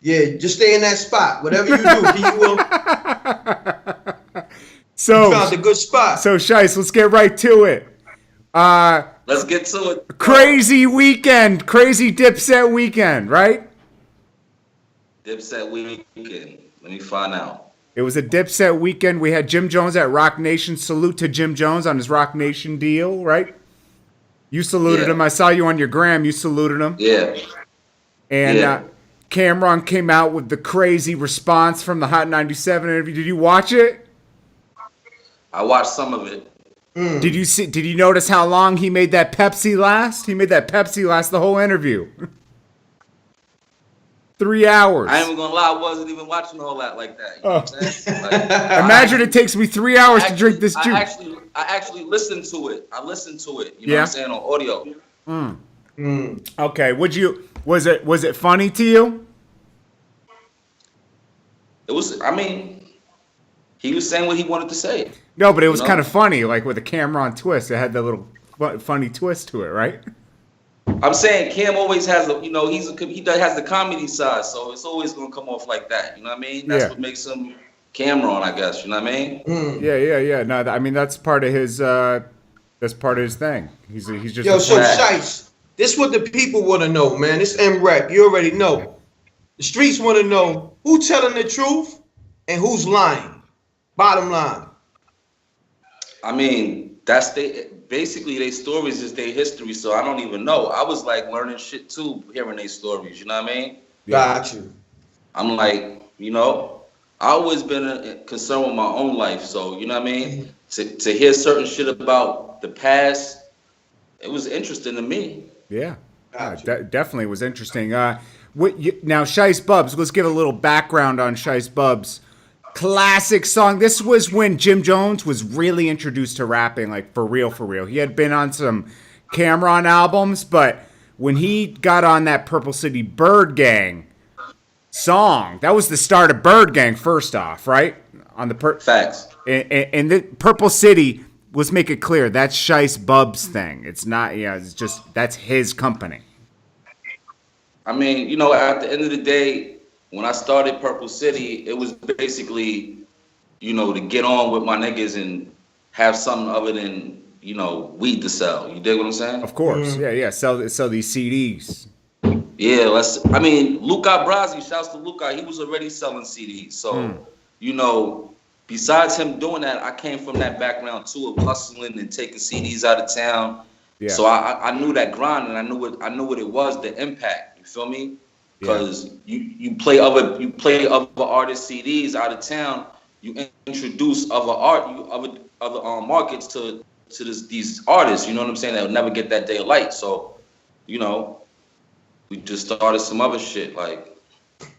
Yeah, just stay in that spot. Whatever you do, you will. So you found a good spot. So Shice, let's get right to it. Let's get to it. Crazy weekend, crazy Dipset weekend, right? Dipset weekend. Let me find out. It was a Dipset weekend. We had Jim Jones at Rock Nation. Salute to Jim Jones on his Rock Nation deal, right? You saluted him. I saw you on your gram. You saluted him. Yeah. And Cameron came out with the crazy response from the Hot 97 interview. Did you watch it? I watched some of it. Did you notice how long he made that Pepsi last? He made that Pepsi last the whole interview. 3 hours. I ain't even gonna lie, I wasn't even watching all that like that. You know what I'm saying? Like, Imagine it takes me 3 hours to drink this juice. I actually listened to it. I listened to it. You know what I'm saying, on audio. Okay. Was it funny to you? It was. I mean, he was saying what he wanted to say. No, but it was kind of funny, like with a Cameron twist. It had that little funny twist to it, right? I'm saying Cam always has he has the comedy side, so it's always gonna come off like that. You know what I mean? That's what makes him Cameron, I guess. You know what I mean? Yeah. No, I mean that's part of his. That's part of his thing. He's just. Yo, so Shice, this is what the people want to know, man. This M.Reck, you already know. The streets want to know who telling the truth and who's lying. Bottom line. I mean, basically their stories is their history, so I don't even know. I was like learning shit too, hearing their stories, you know what I mean? Got you. I'm like, I always been concerned with my own life, so you know what I mean? To hear certain shit about the past, it was interesting to me. Yeah. Definitely was interesting. Now, Shice Bubs, let's give a little background on Shice Bubs. Classic song. This was when Jim Jones was really introduced to rapping, like for real. He had been on some Cameron albums, but when he got on that Purple City Bird Gang song, that was the start of Bird Gang, first off, right? On the Facts. And the Purple City, let's make it clear, that's Shice Bubs' thing. It's not, it's just, that's his company. I mean, at the end of the day, when I started Purple City, it was basically, to get on with my niggas and have something other than, weed to sell. You dig what I'm saying? Of course. Yeah. Sell these CDs. Yeah, Luca Brasi, shouts to Luca, he was already selling CDs. So, besides him doing that, I came from that background too of hustling and taking CDs out of town. Yeah. So I knew that grind, and I knew what it was, the impact. You feel me? Because you play other artists' CDs out of town, you introduce other markets to these artists. You know what I'm saying? They'll never get that day of light. So, we just started some other shit like.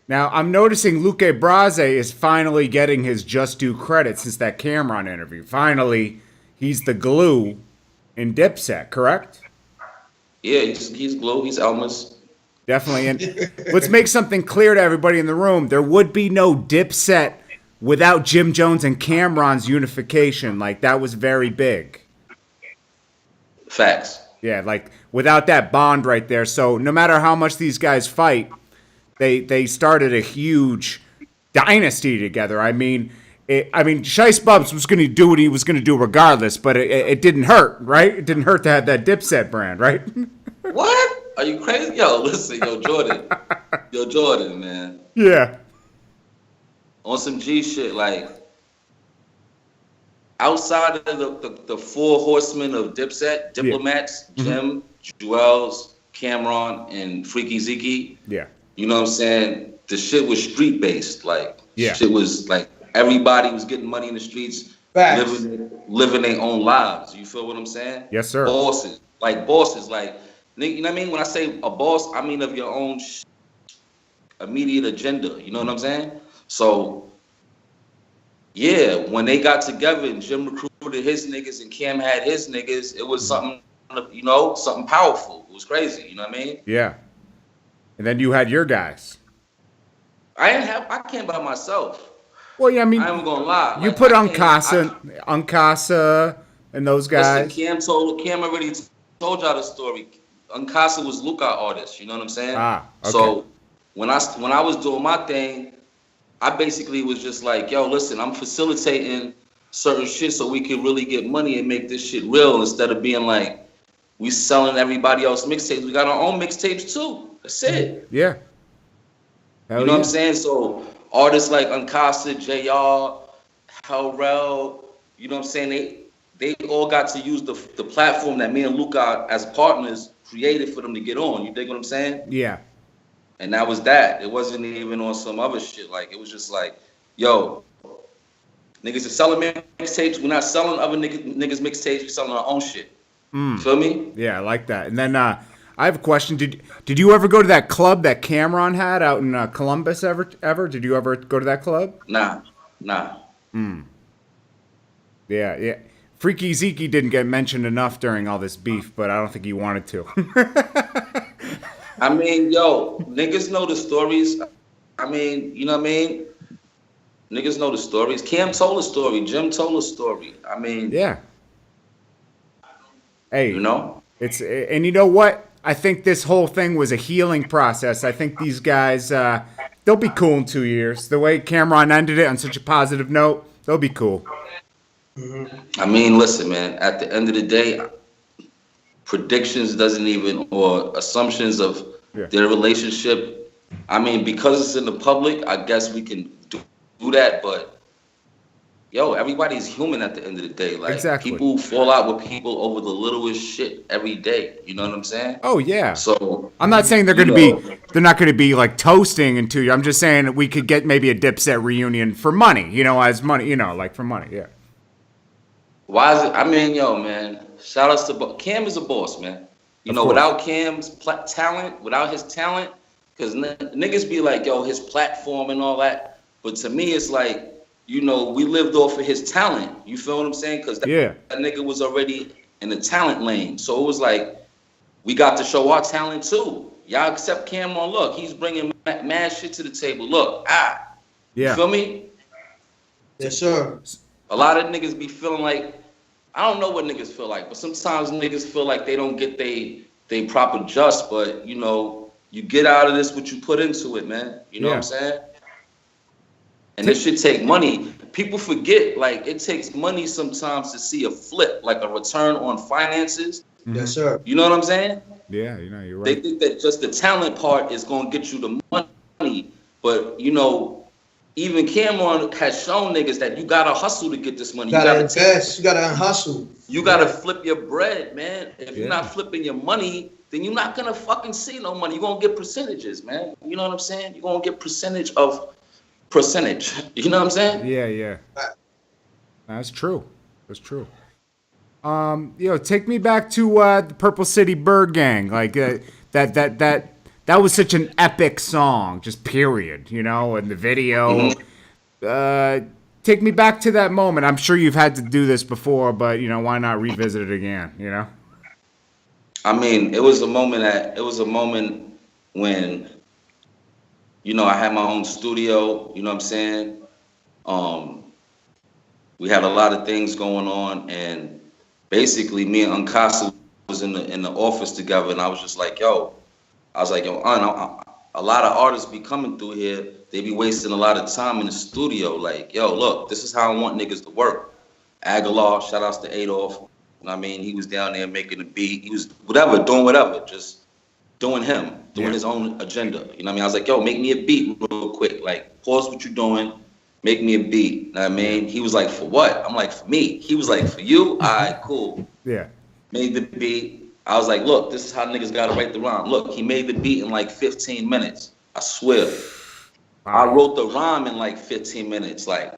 Now I'm noticing Luque Brasi is finally getting his just due credit since that Cameron interview. Finally, he's the glue in Dipset, correct? Yeah, he's glue. He's Elmas. Definitely. And let's make something clear to everybody in the room. There would be no Dipset without Jim Jones and Cameron's unification. Like, that was very big. Facts. Yeah, like, without that bond right there. So no matter how much these guys fight, they started a huge dynasty together. I mean, Shice Bubs was going to do what he was going to do regardless, but it didn't hurt, right? It didn't hurt to have that Dipset brand, right? What? Are you crazy? Yo, listen, Jordan, man. Yeah. On some G shit, like, outside of the four horsemen of Dipset, Diplomats, Jim, Juelz, Cameron, and Freaky Zeke. Yeah. You know what I'm saying? The shit was street based. Like, shit was like everybody was getting money in the streets, living their own lives. You feel what I'm saying? Yes, sir. Bosses. Like, you know what I mean? When I say a boss, I mean of your own immediate agenda. You know what I'm saying? So, yeah, when they got together and Jim recruited his niggas and Cam had his niggas, it was something, something powerful. It was crazy. You know what I mean? Yeah. And then you had your guys. I came by myself. Well, yeah, I mean, I'm gonna lie. You put Uncasa and those guys. Listen, Cam already told y'all the story. Uncasa was Luca artist, you know what I'm saying? Okay. So when I was doing my thing, I basically was just like, yo, listen, I'm facilitating certain shit so we can really get money and make this shit real instead of being like, we selling everybody else mixtapes. We got our own mixtapes too. That's it. Yeah. Hell you know what I'm saying? So artists like Uncasa, JR, Hellrell, you know what I'm saying? They all got to use the platform that me and Luca as partners created for them to get on. You dig what I'm saying? Yeah. And that was that. It wasn't even on some other shit. Like, it was just like, yo, niggas are selling mixtapes. We're not selling other niggas mixtapes. We're selling our own shit. Feel me? Yeah, I like that. And then I have a question. Did you ever go to that club that Cameron had out in Columbus ever? Did you ever go to that club? Nah. Yeah. Freaky Zeke didn't get mentioned enough during all this beef, but I don't think he wanted to. I mean, yo, niggas know the stories. I mean, you know what I mean? Niggas know the stories. Cam told a story. Jim told a story. I mean, yeah. Hey, you know, and you know what? I think this whole thing was a healing process. I think these guys, they'll be cool in 2 years. The way Cameron ended it on such a positive note, they'll be cool. I mean, listen, man. At the end of the day, predictions doesn't even, or assumptions of their relationship. I mean, because it's in the public, I guess we can do that. But yo, everybody's human at the end of the day. Like, people fall out with people over the littlest shit every day. You know what I'm saying? Oh yeah. So I'm not saying they're not going to be like toasting in 2 years. I'm just saying that we could get maybe a Dipset reunion for money. You know, as money. You know, like for money. Yeah. Why is it? I mean, yo, man. Shout outs to Cam is a boss, man. You know, without Cam's talent, without his talent, because niggas be like, yo, his platform and all that. But to me, it's like, you know, we lived off of his talent. You feel what I'm saying? Because that nigga was already in the talent lane. So it was like, we got to show our talent too. Y'all accept Cam on, look, he's bringing mad shit to the table. Look, you feel me? Yes, sir. A lot of niggas be feeling like, I don't know what niggas feel like, but sometimes niggas feel like they don't get they proper just, but, you know, you get out of this what you put into it, man. You know what I'm saying? And this shit take money. People forget, like, it takes money sometimes to see a flip, like a return on finances. Yes, sir. You know what I'm saying? Yeah, you know, you're right. They think that just the talent part is going to get you the money. But, you know, even Cameron has shown niggas that you gotta hustle to get this money. You gotta invest. You gotta hustle. You gotta flip your bread, man. If you're not flipping your money, then you're not gonna fucking see no money. You're gonna get percentages, man. You know what I'm saying? You're gonna get percentage of percentage. You know what I'm saying? Yeah. That's true. That's true. Take me back to the Purple City Bird Gang. Like that was such an epic song, just period, you know, and the video. Take me back to that moment. I'm sure you've had to do this before, but, you know, why not revisit it again, you know? I mean, it was a moment when, you know, I had my own studio, you know what I'm saying? We had a lot of things going on, and basically me and Uncasa was in the office together, and I was just like, yo, a lot of artists be coming through here. They be wasting a lot of time in the studio. Like, yo, look, this is how I want niggas to work. Aguilar, shout outs to Adolph. You know what I mean? He was down there making the beat. He was doing whatever, just doing him, doing his own agenda. You know what I mean? I was like, yo, make me a beat real quick. Like, pause what you're doing, make me a beat. You know what I mean? He was like, for what? I'm like, for me. He was like, for you? All right, cool. Yeah. Made the beat. I was like, look, this is how niggas gotta write the rhyme. Look, he made the beat in like 15 minutes. I swear. I wrote the rhyme in like 15 minutes. Like,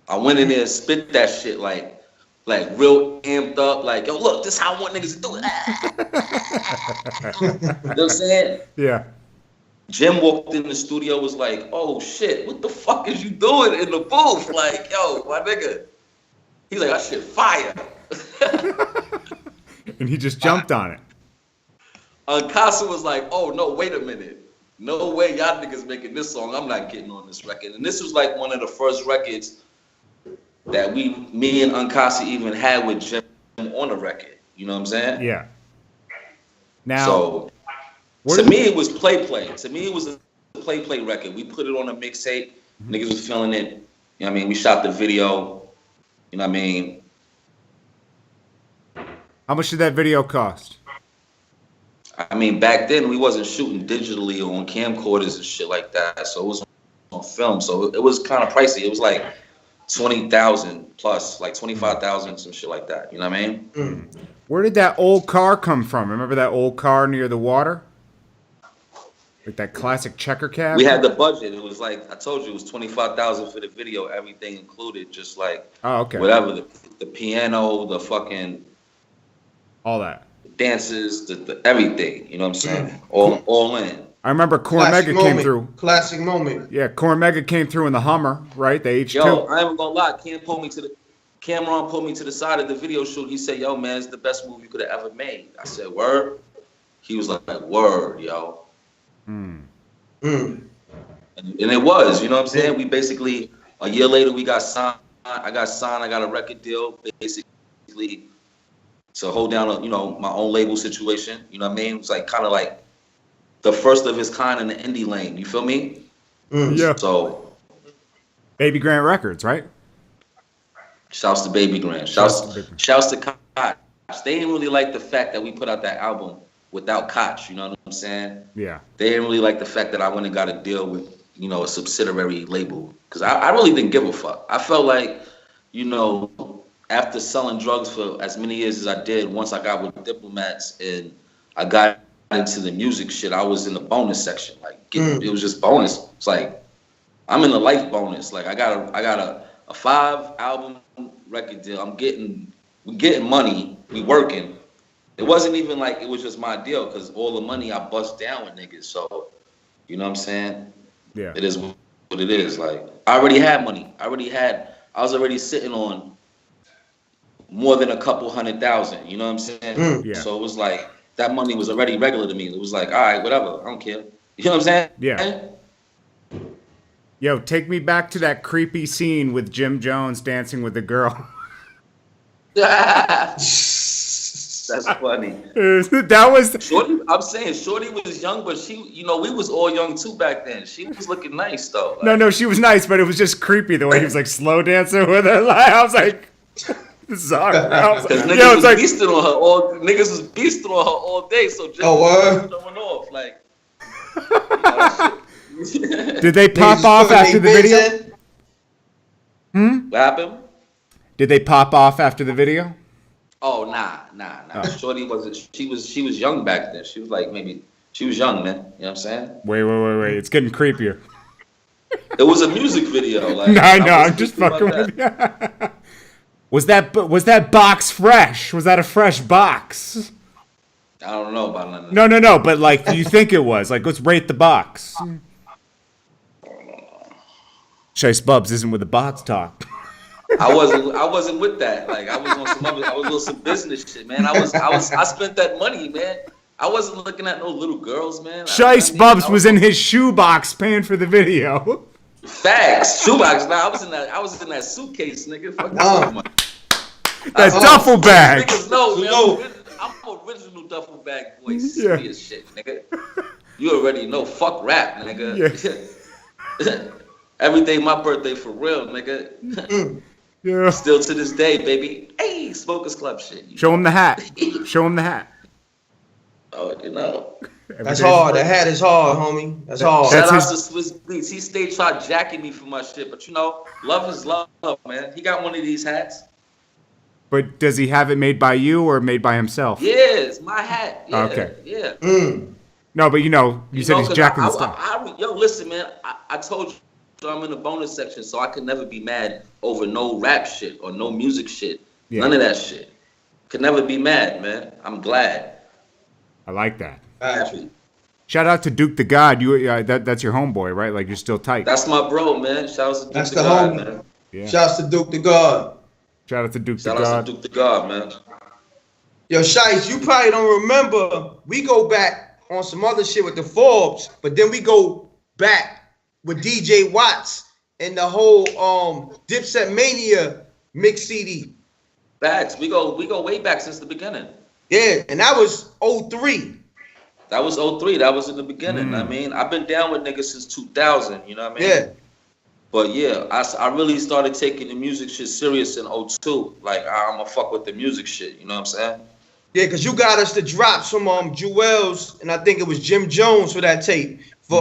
I went in there and spit that shit like real amped up. Like, yo, look, this is how I want niggas to do it. You know what I'm saying? Yeah. Jim walked in the studio, was like, oh shit, what the fuck is you doing in the booth? Like, yo, my nigga. He's like, that shit fire. And he just jumped on it. Uncasa was like, oh, no, wait a minute. No way y'all niggas making this song. I'm not getting on this record. And this was like one of the first records that me and Uncasa even had with Jim on the record. You know what I'm saying? Yeah. Now, To me, it was play. To me, it was a play record. We put it on a mixtape. Niggas was feeling it. You know what I mean? We shot the video. You know what I mean? How much did that video cost? I mean, back then we wasn't shooting digitally on camcorders and shit like that, so it was on film. So it was kind of pricey. It was like 20,000 plus, like 25,000, some shit like that. You know what I mean? Where did that old car come from? Remember that old car near the water? Like that classic checker cab? We had the budget. It was like, I told you, it was 25,000 for the video, everything included, just like whatever, the piano, the fucking... all that. Dances, the everything, you know what I'm saying? All in. I remember Cormega came through. Classic moment. Yeah, Cormega came through in the Hummer, right? The H2. Yo, I ain't even gonna lie. Cameron pulled me to the side of the video shoot. He said, yo, man, it's the best movie you could have ever made. I said, word? He was like, word, yo. And it was, you know what I'm saying? We basically, a year later, we got signed. I got a record deal, basically, to hold down, my own label situation. You know what I mean? It was like kind of like the first of its kind in the indie lane. You feel me? Yeah. So, Baby Grand Records, right? Shouts to Baby Grand. Shouts to Koch. They didn't really like the fact that we put out that album without Koch. You know what I'm saying? Yeah. They didn't really like the fact that I went and got a deal with, a subsidiary label. Because I really didn't give a fuck. I felt like, after selling drugs for as many years as I did, once I got with Diplomats and I got into the music shit, I was in the bonus section. Like, it was just bonus. It's like, I'm in the life bonus. Like, I got a 5-album record deal. We getting money. We working. It wasn't even like it was just my deal because all the money I bust down with niggas. So, you know what I'm saying? Yeah. It is what it is. Like, I already had money. I was already sitting on more than a couple 100,000. You know what I'm saying? Yeah. So it was like, that money was already regular to me. It was like, all right, whatever. I don't care. You know what I'm saying? Yeah. Yo, take me back to that creepy scene with Jim Jones dancing with the girl. That's funny. That was Shorty. I'm saying Shorty was young, but she, we was all young too back then. She was looking nice though. Like, no, she was nice, but it was just creepy the way he was like slow dancing with her. Like, I was like, this is hard. Because niggas was beasting on her all. Niggas was beasting on her all day. So just was showing off like. Did they pop off after the video? What happened? Did they pop off after the video? Oh nah. Oh. Shorty wasn't. She was young back then. She was like she was young, man. You know what I'm saying? Wait. It's getting creepier. It was a music video. Like, no, I'm just fucking with you. Was that box fresh? Was that a fresh box? I don't know about none of that. No. But like, do you think it was? Like, let's rate the box. Shiest Bubz isn't with the box talk. I wasn't with that. Like, I was on some business shit, man. I spent that money, man. I wasn't looking at no little girls, man. Shiest Bubz was in his shoebox paying for the video. Facts. Shoebox. Nah, I was in that suitcase, nigga. Fuck that duffel bag. Niggas know, man. I'm original duffel bag boy. Serious shit, nigga. You already know. Fuck rap, nigga. Yeah. Everything my birthday for real, nigga. Yeah. Still to this day, baby. Hey, Smokers Club shit. Show him the hat. Oh, That's hard. The hat is hard, homie. That's hard. Shout out to Swiss Beats. He stayed trying jacking me for my shit, but love is love, man. He got one of these hats. But does he have it made by you or made by himself? Yeah, it's my hat. Yeah, okay. Yeah. No, but you said he's jacking the stuff. Yo, listen, man. I told you. I'm in the bonus section, so I could never be mad over no rap shit or no music shit. Yeah. None of that shit. Could never be mad, man. I'm glad. I like that. Happy. Shout out to Duke the God. That's your homeboy, right? Like, you're still tight. That's my bro, man. Shout out to Duke the God, man. Yeah. Shout out to Duke the God. Shout out to Duke the God. Shout out to Duke the God, man. Yo, Shice, you probably don't remember. We go back on some other shit with the Forbes, but then we go back with DJ Watts and the whole Dipset Mania mix CD. Facts. We go way back since the beginning. Yeah, and that was 03. That was 03. That was in the beginning. I mean, I've been down with niggas since 2000. You know what I mean? Yeah. But yeah, I really started taking the music shit serious in 02. Like, I'm gonna fuck with the music shit. You know what I'm saying? Yeah, because you got us to drop some Juelz, and I think it was Jim Jones for that tape. For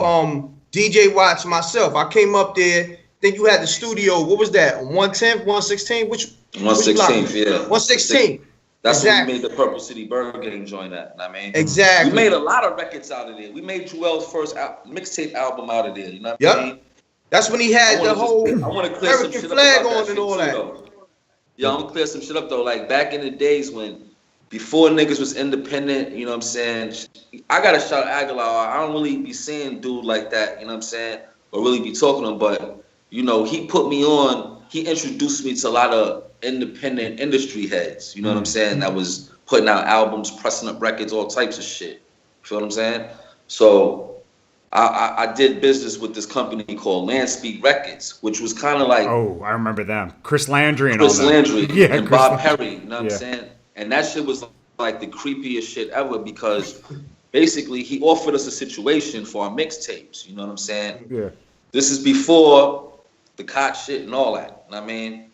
DJ Watts, myself. I came up there. I think you had the studio. What was that? 110th, 116? Which 116th, yeah. 116. That's exactly. when we made the Purple City Burger Gang joint at. I mean, exactly. We made a lot of records out of there. We made Juelz's first mixtape album out of there. You know what I mean? That's when he had the whole American flag on and all that. Yeah, I'm gonna clear some shit up though. Like back in the days before niggas was independent, you know what I'm saying? I gotta shout Aguilar. I don't really be seeing dude like that, you know what I'm saying? Or really be talking to him, but you know, he put me on, he introduced me to a lot of independent industry heads, you know what I'm saying? That was putting out albums, pressing up records, all types of shit. You feel what I'm saying? So I did business with this company called Landspeak Records, which was kind of like... Oh, I remember them. Chris Landry and all that. Chris Landry and Chris Bob Perry, you know what I'm saying? And that shit was like the creepiest shit ever because basically he offered us a situation for our mixtapes, you know what I'm saying? Yeah. This is before the cot shit and all that, you know what I mean?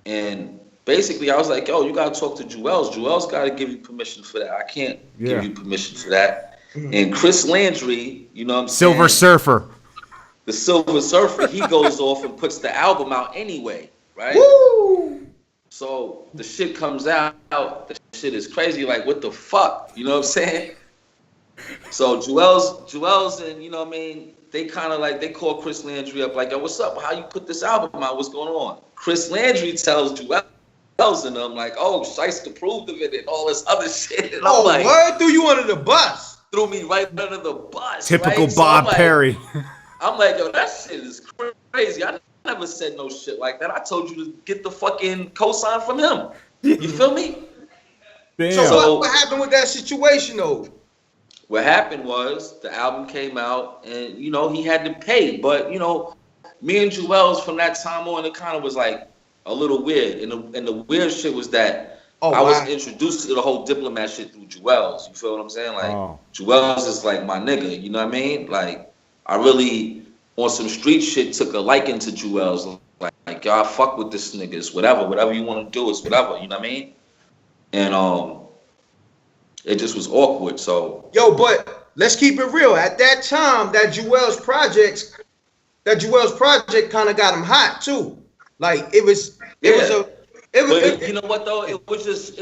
And basically I was like, yo, you gotta talk to Juelz. Juelz gotta give you permission for that. I can't give you permission for that. And Chris Landry, you know what I'm saying? Silver Surfer. The Silver Surfer, he goes off and puts the album out anyway, right? Woo! So the shit comes out, the shit is crazy, like what the fuck? You know what I'm saying? So Juelz and, you know what I mean, they kind of like, they call Chris Landry up like, yo, what's up? How you put this album out? What's going on? Chris Landry tells Juelz and them like, oh, Shice approved of it and all this other shit. And I'm like, word threw you under the bus. Threw me right under the bus. Typical right? Bob so Perry. I'm like, yo, that shit is crazy. I never said no shit like that. I told you to get the fucking cosign from him. You feel me? Damn. So what happened with that situation though? What happened was the album came out and, you know, he had to pay. But, you know, me and Juelz from that time on, it kind of was like a little weird. And the weird shit was that I was introduced to the whole diplomat shit through Juelz. You feel what I'm saying? Like, Juelz is like my nigga. You know what I mean? Like, I really, on some street shit, took a liking to Juelz. Like y'all fuck with this nigga. It's whatever you want to do, it's whatever. You know what I mean? And it just was awkward. So but let's keep it real. At that time, that Juelz project kind of got him hot too. Like it was but you know what though? It was just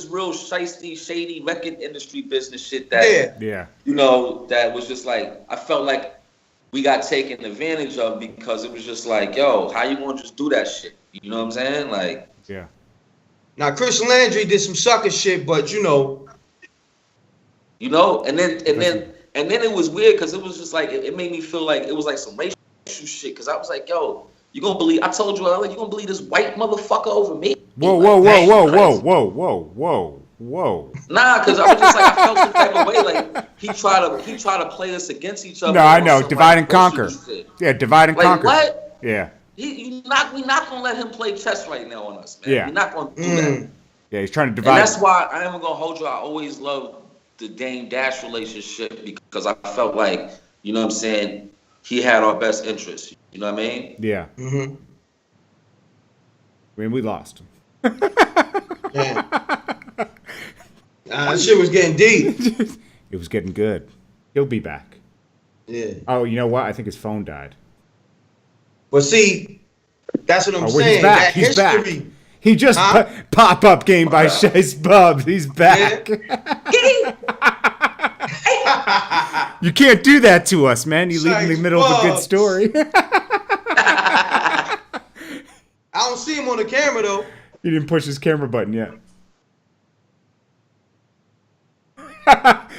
real shysty, shady record industry business shit that you know, that was just like, I felt like we got taken advantage of because it was just like, yo, how you gonna just do that shit? You know what I'm saying? Like, now Chris Landry did some sucker shit, but you know, and then it was weird because it was just like it made me feel like it was like some racial shit because I was like, yo, you gonna believe? I told you, I was like, you gonna believe this white motherfucker over me? Whoa. Nah, because I was just like, I felt some type of way. Like he tried to play us against each other. No, I know, divide and conquer. Yeah, divide and conquer. What? Yeah. We not gonna let him play chess right now on us, man. We're not gonna do that. Yeah, he's trying to divide. And that's why I am gonna hold you. I always loved the Dame Dash relationship because I felt like, you know what I'm saying, he had our best interests. You know what I mean? Yeah. I mean, we lost. That shit was getting deep. It was getting good. He'll be back. Yeah. Oh, you know what? I think his phone died. But see, that's what I'm saying. He's back. That He's history, back. He just pop-up game by Shice Bubs. He's back. You can't do that to us, man. You leave in the middle of a good story. I don't see him on the camera though. He didn't push his camera button yet.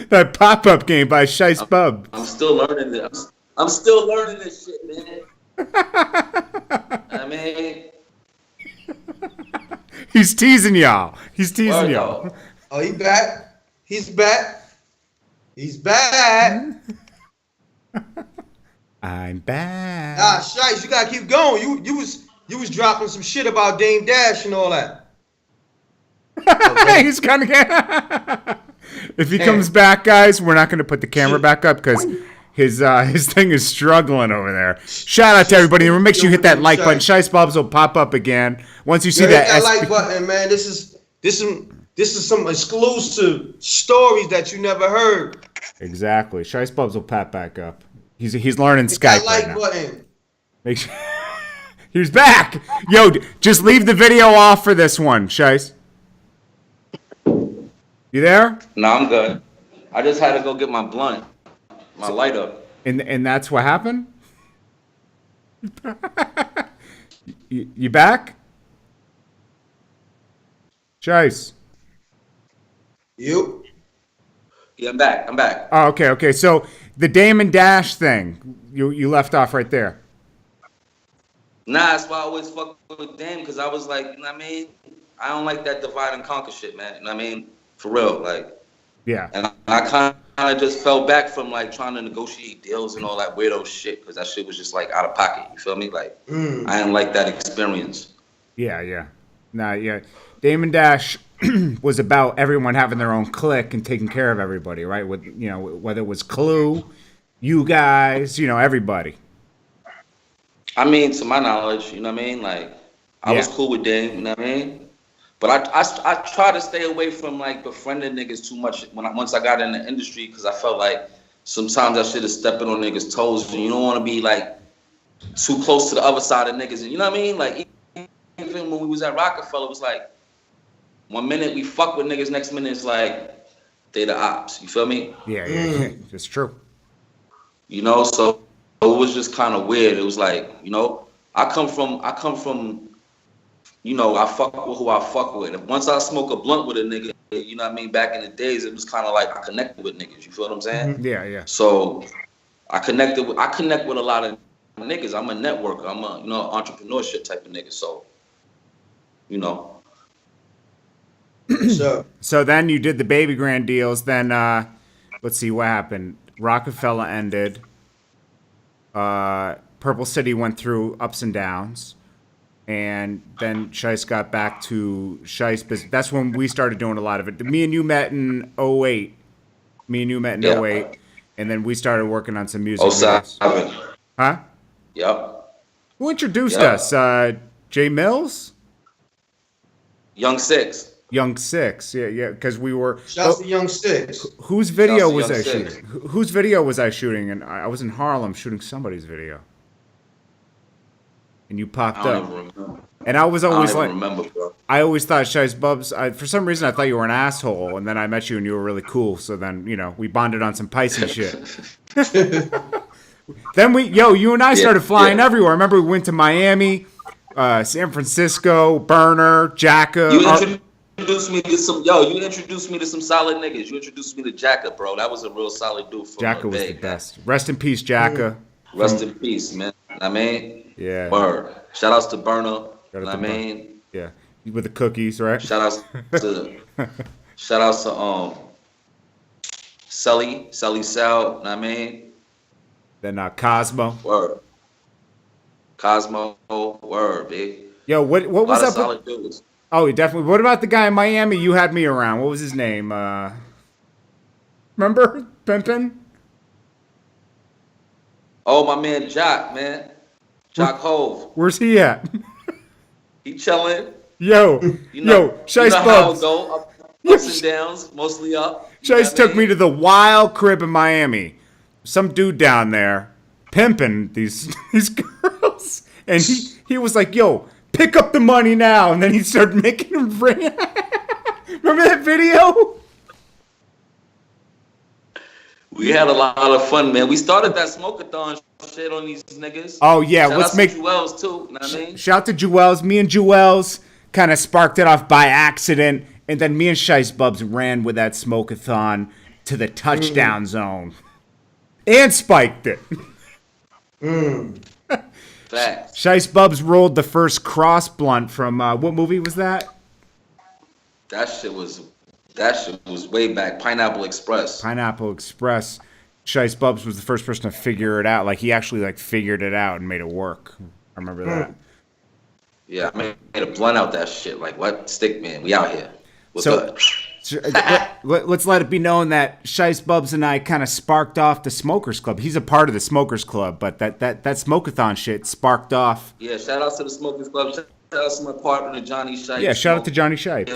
That pop-up game by Shice Bubs. I'm still learning this. I'm still learning this shit, man. I mean, he's teasing y'all. He's teasing y'all. Oh, he back. He's back. He's back. I'm back. Shice, you gotta keep going. You was dropping some shit about Dame Dash and all that. He's kind of If he comes back, guys, we're not going to put the camera back up because his thing is struggling over there. Shout out to everybody. Remember, make sure you hit that like button. Shice Bubs will pop up again once you see that. Hit that like button, man. This is some exclusive stories that you never heard. Exactly. Shice Bubs will pop back up. He's learning Skype right now. Button. Make sure. He's back. Yo, just leave the video off for this one, Shice. You there? No, I'm good. I just had to go get my blunt, my lighter. And that's what happened? You back? Shice. You? Yeah, I'm back. Oh, okay. So the Damon Dash thing, you left off right there. Nah, that's why I always fuck with Dame, because I was like, you know what I mean? I don't like that divide and conquer shit, man. You know what I mean? For real, like. Yeah. And I kind of just fell back from like trying to negotiate deals and all that weirdo shit, because that shit was just like out of pocket. You feel me? Like, I didn't like that experience. Yeah. Nah, yeah. Damon Dash was about everyone having their own clique and taking care of everybody, right? With, you know, whether it was Clue, you guys, you know, everybody. I mean, to my knowledge, you know what I mean? Like, I was cool with Dame, you know what I mean? But I try to stay away from like befriending niggas too much once I got in the industry, because I felt like sometimes I should have stepping on niggas' toes, and you don't want to be like too close to the other side of niggas. And you know what I mean? Like, even when we was at Rockefeller, it was like 1 minute we fuck with niggas, next minute it's like they the ops. You feel me? Yeah, it's true. You know, so it was just kind of weird. It was like, you know, I come from, you know, I fuck with who I fuck with. And once I smoke a blunt with a nigga, you know what I mean? Back in the days, it was kind of like I connected with niggas. You feel what I'm saying? Yeah. So I connect with a lot of niggas. I'm a networker. I'm a, you know, entrepreneurship type of nigga. So, you know. So then you did the Baby Grand deals. Then let's see what happened. Rockefeller ended. Purple City went through ups and downs. And then Shice got back to Shice business. That's when we started doing a lot of it. Me and you met in 08. And then we started working on some music videos. Huh? Yep. Who introduced us? Jay Mills? Young Six. Young Six, yeah, because we were. Shouts to Young Six. Whose video was I shooting? Whose video was I shooting? And I was in Harlem shooting somebody's video. And you popped up. And I was always like, I always thought Shiest Bubz. For some reason, I thought you were an asshole, and then I met you and you were really cool. So then, you know, we bonded on some Pisces shit. Then you and I started flying everywhere. I remember we went to Miami, San Francisco, Burner, Jacka. You introduced me to some solid niggas. You introduced me to Jacka, bro. That was a real solid dude. Jacka was the best. Rest in peace, Jacka. Rest in peace, man. I mean, yeah. Word. Shout outs to Burner. I mean, yeah, with the cookies, right? Shout outs to Sully Sal. I mean, then Cosmo. Word. Cosmo. Word, big. Yo, what was up? Solid dudes. Oh, definitely. What about the guy in Miami? You had me around. What was his name? Remember Pimpin'? Oh, my man Jock, man. Jock Hove. Where's he at? He chilling. Yo, Shice Bubz. Ups and downs, mostly up. Shice took me to the wild crib in Miami. Some dude down there pimping these girls. And he was like, yo, pick up the money now. And then he started making them bring Remember that video? We had a lot of fun, man. We started that smoke-a-thon shit on these niggas. Oh, yeah. Let's make Juelz, too. You know what I mean? Shout to Juelz. Me and Juelz kind of sparked it off by accident. And then me and Shiest Bubz ran with that smoke-a-thon to the touchdown zone. And spiked it. Facts. Shiest Bubz rolled the first cross blunt from, what movie was that? That shit was way back. Pineapple Express. Shiest Bubz was the first person to figure it out. Like, he actually, figured it out and made it work. I remember that. Yeah, I made a blunt out that shit. Like, what? Stick, man. We out here. What's so, up? Let's let it be known that Shiest Bubz and I kind of sparked off the Smokers Club. He's a part of the Smokers Club, but that Smokeathon shit sparked off. Yeah, shout out to the Smokers Club. Shout out to my partner, Johnny Shice. Yeah, shout out to Johnny Shice.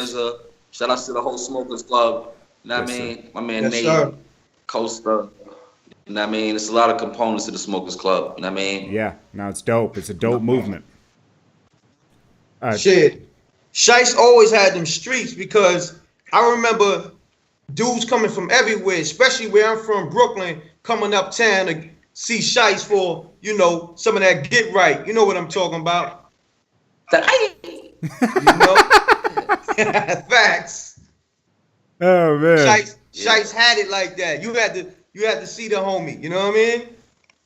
Shout out to the whole Smokers Club. You know what I mean? My man Nate, Costa. You know what I mean? It's a lot of components to the Smokers Club. You know what I mean? Yeah, no, it's dope. It's a dope movement. Shit. Shice always had them streets because I remember dudes coming from everywhere, especially where I'm from, Brooklyn, coming uptown to see Shice for, you know, some of that get right. You know what I'm talking about. You know? Facts. Oh man. Shice had it like that. You had to see the homie. You know what I mean?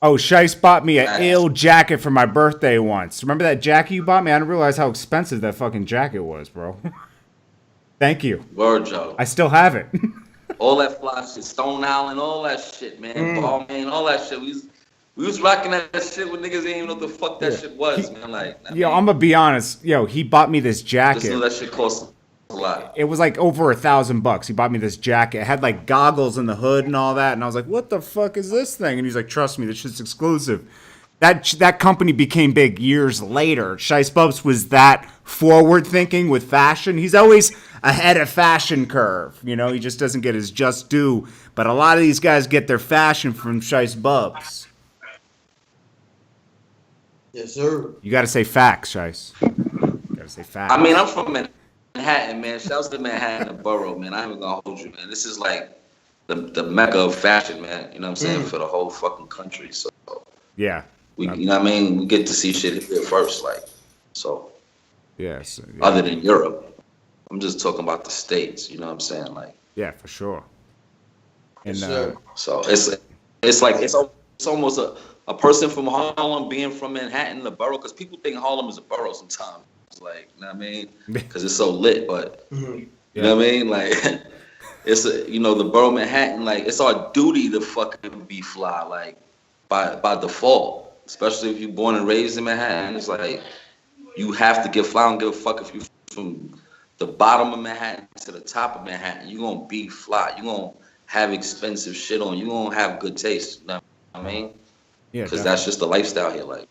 Oh, Shice bought me an ill jacket for my birthday once. Remember that jacket you bought me? I didn't realize how expensive that fucking jacket was, bro. Thank you. Word, Joe. I still have it. All that fly shit, Stone Island, all that shit, man. Ball, man, all that shit. We was rocking that shit when niggas didn't even know what the fuck that shit was, man. Like, yo, I'm gonna be honest. Yo, he bought me this jacket. Just knew that shit cost a lot. It was like over $1,000. He bought me this jacket. It had like goggles in the hood and all that. And I was like, what the fuck is this thing? And he's like, trust me, this shit's exclusive. That company became big years later. Shiest Bubz was that forward thinking with fashion. He's always ahead of fashion curve. You know, he just doesn't get his just due. But a lot of these guys get their fashion from Shiest Bubz. Yes, sir. You got to say facts, Shice. You got to say facts. I mean, I'm from Manhattan, man. Shouts to Manhattan, the borough, man. I ain't even gonna hold you, man. This is like the mecca of fashion, man. You know what I'm saying? For the whole fucking country. So yeah. You know what I mean? We get to see shit here first, like, so. Yes. Yeah. Other than Europe. I'm just talking about the States, you know what I'm saying? Like. Yeah, for sure. And so it's like it's almost a person from Harlem being from Manhattan, the borough, because people think Harlem is a borough sometimes. Like, you know what I mean? Because it's so lit, but you know what I mean? Like, it's you know, the borough of Manhattan, like, it's our duty to fucking be fly, like, by default. Especially if you're born and raised in Manhattan. It's like, you have to get fly. I don't give a fuck if you from the bottom of Manhattan to the top of Manhattan. You're going to be fly. You're going to have expensive shit on. You're going to have good taste. You know what I mean? Yeah. Because that's just the lifestyle here. Like,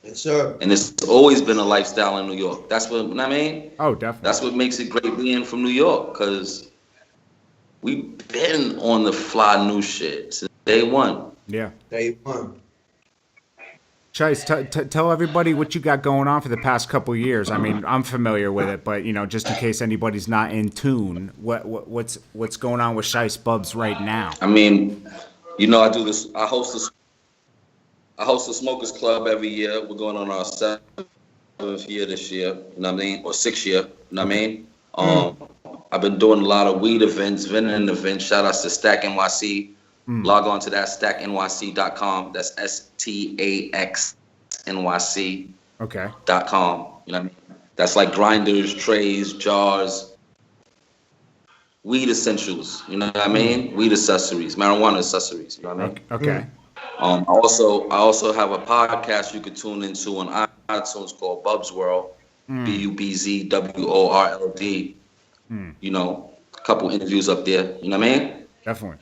yes, sir. And it's always been a lifestyle in New York. That's what, you know what I mean? Oh, definitely. That's what makes it great being from New York. Because we've been on the fly new shit since day one. Yeah. Day one. Shice, tell everybody what you got going on for the past couple of years. I mean, I'm familiar with it, but you know, just in case anybody's not in tune, what's going on with Shiest Bubz right now? I mean, you know, I do this. I host the Smokers Club every year. We're going on our 7th year this year. You know what I mean? Or 6th year. You know what I mean? I've been doing a lot of weed events, vending events. Shout outs to Stack NYC. Log on to that, stacknyc.com. That's STAXNYC. Okay. .com. You know what I mean? That's like grinders, trays, jars, weed essentials. You know what I mean? Weed accessories, marijuana accessories. You know what I mean? Okay. I also have a podcast you could tune into on iTunes called Bubz World. BUBZWORLD. You know, a couple interviews up there. You know what I mean? Definitely.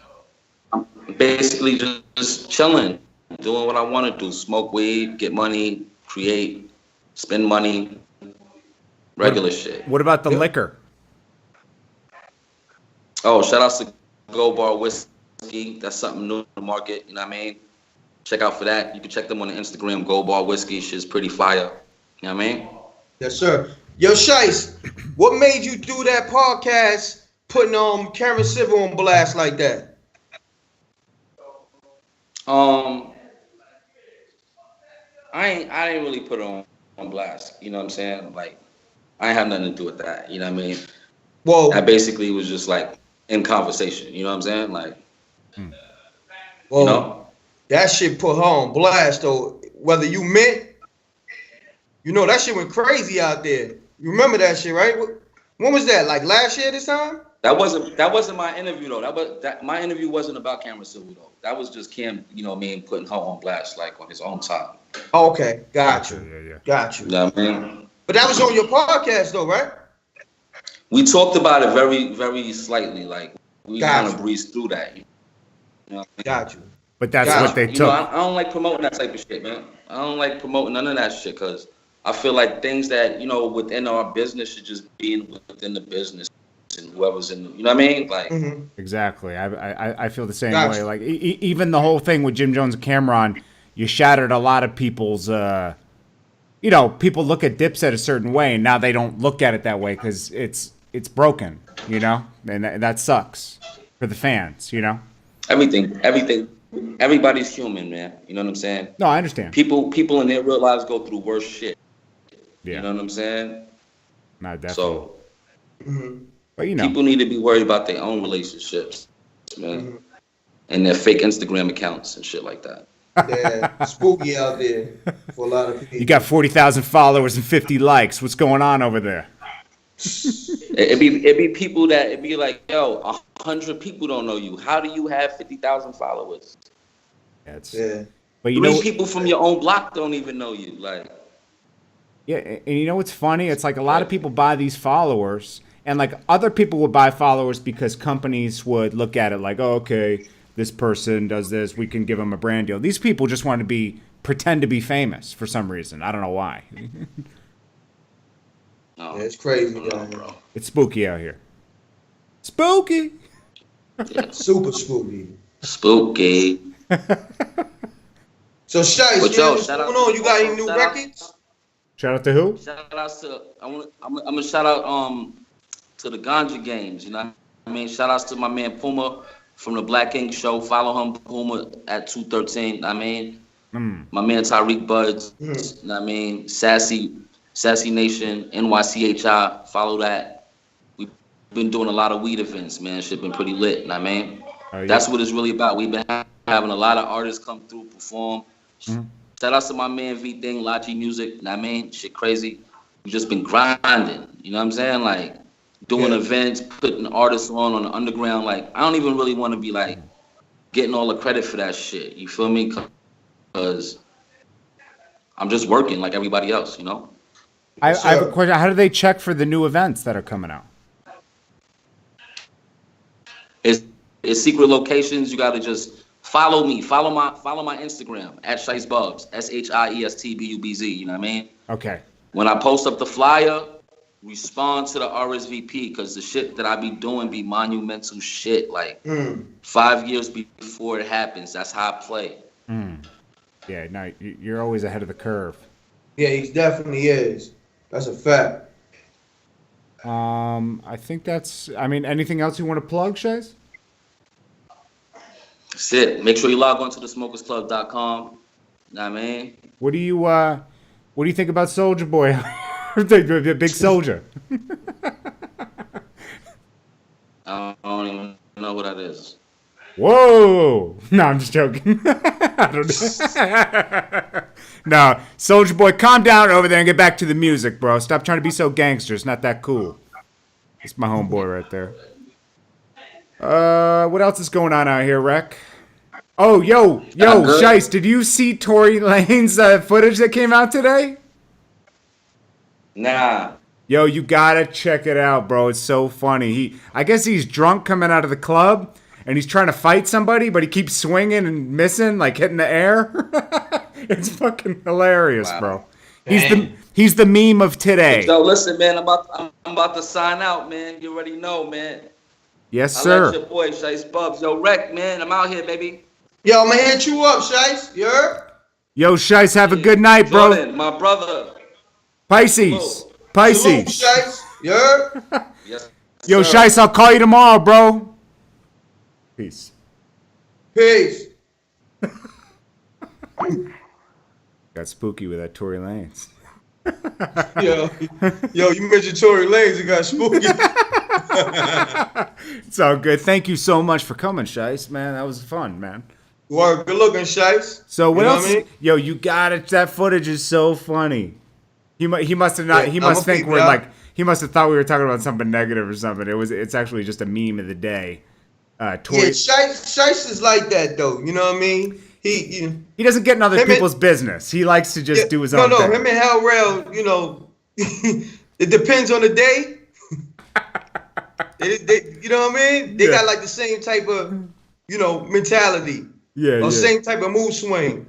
I'm basically just chilling, doing what I want to do. Smoke weed, get money, create, spend money, regular shit. What about the liquor? Oh, shout out to Gold Bar Whiskey. That's something new in the market. You know what I mean? Check out for that. You can check them on the Instagram, Gold Bar Whiskey. Shit's pretty fire. You know what I mean? Yes, sir. Yo, Shice, what made you do that podcast putting Karen Civil on blast like that? I didn't really put it on blast. You know what I'm saying? Like, I ain't have nothing to do with that. You know what I mean? Whoa. That basically was just like in conversation. You know what I'm saying? Like, whoa. You know? That shit put her on blast though. Whether you meant, you know, that shit went crazy out there. You remember that shit, right? When was that? Like last year this time? That wasn't my interview though. My interview wasn't about Cameron Civil though. That was just Cam, you know what I mean, putting her on blast like on his own time. Oh, okay, got you. Yeah. Got you. You know what I mean? But that was on your podcast though, right? We talked about it very, very slightly. Like we Got kind of you. breezed through that. You know? Got you. But that's Got what they You took. know, I don't like promoting that type of shit, man. I don't like promoting none of that shit because I feel like things that, you know, within our business should just be within the business and whoever's in the, you know what I mean? Like, Exactly. I feel the same Gotcha. way. Like even the whole thing with Jim Jones and Cameron, you shattered a lot of people's. You know, people look at Dipset a certain way, and now they don't look at it that way because it's broken. You know, and that sucks for the fans. You know, everything. Everybody's human, man. You know what I'm saying? no, I understand. People in their real lives go through worse shit. Yeah, You know what I'm saying? no, definitely. So, but you know, people need to be worried about their own relationships, man, and their fake Instagram accounts and shit like that. Yeah, spooky out there for a lot of people. you got 40,000 followers and 50 likes. What's going on over there? It'd be people that it'd be like, yo, 100 people don't know you. How do you have 50,000 followers? Yeah. But you 3 know, people from your own block don't even know you. Like, yeah, and you know what's funny? It's like a lot of people buy these followers, and like other people would buy followers because companies would look at it like, oh, okay, this person does this, we can give them a brand deal. These people just want to pretend to be famous for some reason. I don't know why. no, Yeah, it's crazy, no, guys. bro. It's spooky out here. Spooky. Super spooky. Spooky. So, Shice, But man, yo, what's shout going out- on? You got any new shout out- records? Shout out to who? Shout outs to I'm gonna shout out to the Ganja Games. You know what I mean? Shout outs to my man Puma from the Black Ink Show. Follow him, Puma at 213. I mean, my man Tyreek Buds. You know what I mean? Sassy Nation, NYCHI. Follow that. We've been doing a lot of weed events, man. Shit been pretty lit. You know what I mean? Oh, yeah. That's what it's really about. We've been having a lot of artists come through, perform. Shout out to my man V Thing, Lachi Music. You know what I mean? Shit crazy. We just been grinding. You know what I'm saying? Like doing events, putting artists on the underground. Like I don't even really want to be like getting all the credit for that shit. You feel me? Because I'm just working like everybody else. You know. I have a question. How do they check for the new events that are coming out? It's secret locations. You gotta just follow me. Follow my Instagram at Shiest Bubz. SHIESTBUBZ. You know what I mean? Okay. When I post up the flyer, respond to the RSVP because the shit that I be doing be monumental shit. Like 5 years before it happens. That's how I play. Yeah, no, you're always ahead of the curve. Yeah, he definitely is. That's a fact. I think that's. I mean, anything else you want to plug, Shice? That's it. Make sure you log on to thesmokersclub.com. Know what I mean? What do you think about Soldier Boy? the big soldier. I don't even know what that is. Whoa! No, I'm just joking. I don't know. No, Soldier Boy, calm down over there and get back to the music, bro. Stop trying to be so gangster. It's not that cool. It's my homeboy right there. What else is going on out here, Rec? Oh, yo, Shice, did you see Tory Lanez footage that came out today? Nah. Yo, you gotta check it out, bro. It's so funny. I guess he's drunk coming out of the club, and he's trying to fight somebody, but he keeps swinging and missing, like hitting the air. It's fucking hilarious, bro. He's the meme of today. Yo, listen, man. I'm about to sign out, man. You already know, man. Yes, I sir. like your boy, Shiest Bubz. Yo, Wreck, man. I'm out here, baby. Yo, I'm gonna hit you up, Shice. You heard? Yo, Shice, have a good night, bro. Jordan, my brother. Pisces. Salute, Shice. You heard? Yes, Yo, sir. Shice, I'll call you tomorrow, bro. Peace. Peace. Got spooky with that Tory Lanez. Yo, you mentioned Tory Lanez, it got spooky. It's all good. Thank you so much for coming, Shice, man. That was fun, man. Good looking, Shice. So what You know else? what I mean? Yo, you got it. That footage is so funny. He must have not. Yeah, He must I'ma think peep we're it out. like. He must have thought we were talking about something negative or something. It's actually just a meme of the day. Tory. Yeah, Shice is like that though. You know what I mean? He He doesn't get in other Him and- people's business. He likes to just do his own thing. him and Hell Rail, you know, it depends on the day. You know what I mean? They got like the same type of, mentality. Yeah, or same type of mood swing.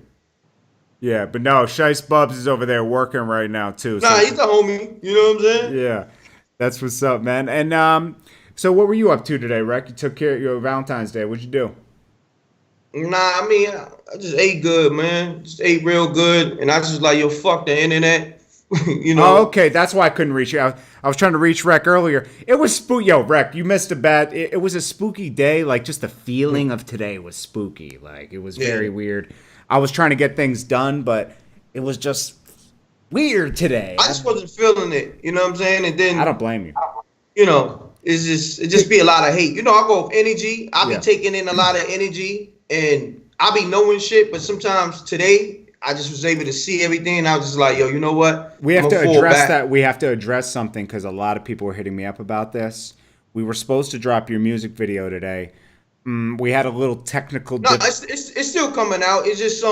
Yeah, but no, Shiest Bubz is over there working right now too. Nah, he's a homie. You know what I'm saying? Yeah, that's what's up, man. And so what were you up to today, Reck? You took care of your Valentine's Day. What'd you do? Nah, I mean, I just ate good, man. Just ate real good, and I just like, yo, fuck the internet. Oh, okay, that's why I couldn't reach you. I was trying to reach Reck earlier. It was spooky. Yo, Reck, you missed a bad. It was a spooky day. Like, just the feeling of today was spooky. Like, it was very weird. I was trying to get things done, but it was just weird today. I just wasn't feeling it. You know what I'm saying? And then I don't blame you. It just be a lot of hate. I go with energy. I be taking in a lot of energy, and I be knowing shit. But sometimes today, I just was able to see everything, and I was just like, yo, you know what? We have to address that. We have to address something because a lot of people were hitting me up about this. We were supposed to drop your music video today. We had a little technical. No, it's still coming out. It's just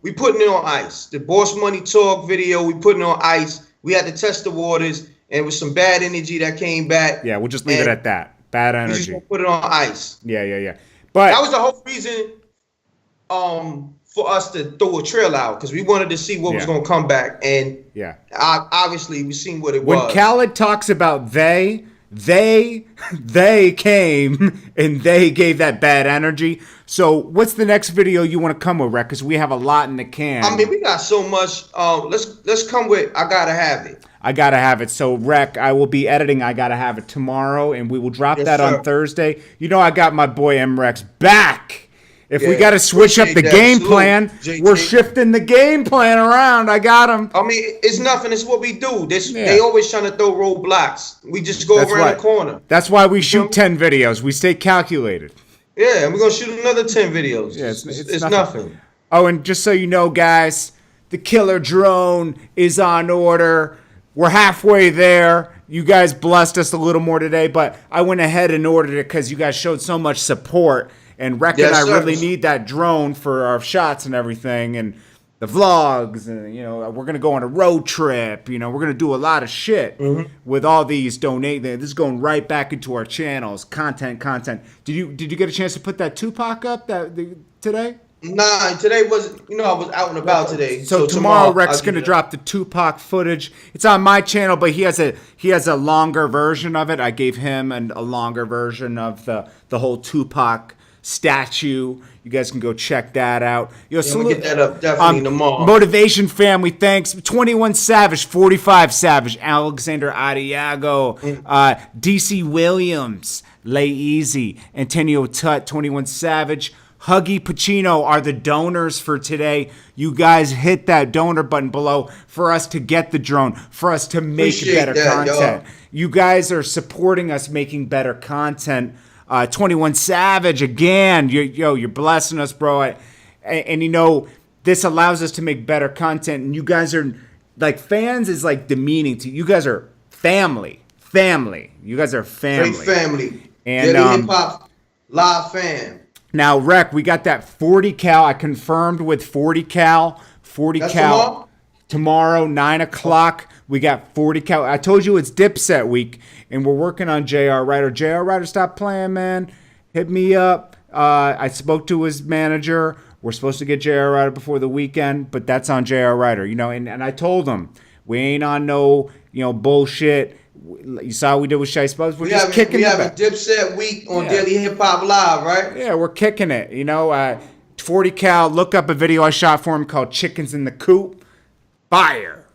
we putting it on ice. The Boss Money Talk video, we putting it on ice. We had to test the waters, and it was some bad energy that came back. Yeah, we'll just leave it at that. Bad energy. We just gonna put it on ice. Yeah. But that was the whole reason for us to throw a trail out, because we wanted to see what was gonna come back, and obviously we seen what it was. When Khaled talks about they came and they gave that bad energy. So what's the next video you want to come with, Reck? Because we have a lot in the can. I mean, we got so much. Let's come with I Gotta Have It. I Gotta Have It. So, Reck, I will be editing I Gotta Have It tomorrow, and we will drop that on Thursday. I got my boy M.Reck's back. If we got to switch up the game plan, we're shifting the game plan around. I got him. I mean, it's nothing. It's what we do. They always trying to throw roadblocks. We just go around the corner. That's why we shoot 10 videos. We stay calculated. Yeah, and we're going to shoot another 10 videos. Yeah, it's nothing. Oh, and just so you know, guys, the killer drone is on order. We're halfway there. You guys blessed us a little more today, but I went ahead and ordered it because you guys showed so much support. And Reck and I really need that drone for our shots and everything, and the vlogs, and we're gonna go on a road trip. We're gonna do a lot of shit with all these donate. This is going right back into our channels. Content. Did you get a chance to put that Tupac up today? Nah, today was I was out and about today. So tomorrow Reck's gonna drop the Tupac footage. It's on my channel, but he has a longer version of it. I gave him a longer version of the whole Tupac statue. You guys can go check that out. Salute, get that up definitely tomorrow. Motivation family, thanks. 21 Savage, 45 Savage, Alexander Adiago, DC Williams, Lay Easy, Antonio Tut, 21 Savage, Huggy Pacino are the donors for today. You guys hit that donor button below for us to get the drone, for us to make better content. You guys are supporting us making better content. 21 Savage, again, you're blessing us, bro. And this allows us to make better content. And you guys are, like, fans is, like, demeaning to you. You guys are family. You guys are family. Great family. And Daily Hip Hop Live fam. Now, Reck, we got that 40 cal. I confirmed with 40 cal. 40 That's cal. Tomorrow, 9 o'clock. We got 40 cal. I told you it's Dipset week, and we're working on J.R. Ryder. J.R. Ryder, stop playing, man. Hit me up. I spoke to his manager. We're supposed to get J.R. Ryder before the weekend, but that's on J.R. Ryder. And I told him, we ain't on no, bullshit. You saw what we did with Shice Bubs. We're just kicking it. We have a Dipset week on Daily Hip Hop Live, right? Yeah, we're kicking it. 40 cal. Look up a video I shot for him called Chickens in the Coop. Fire.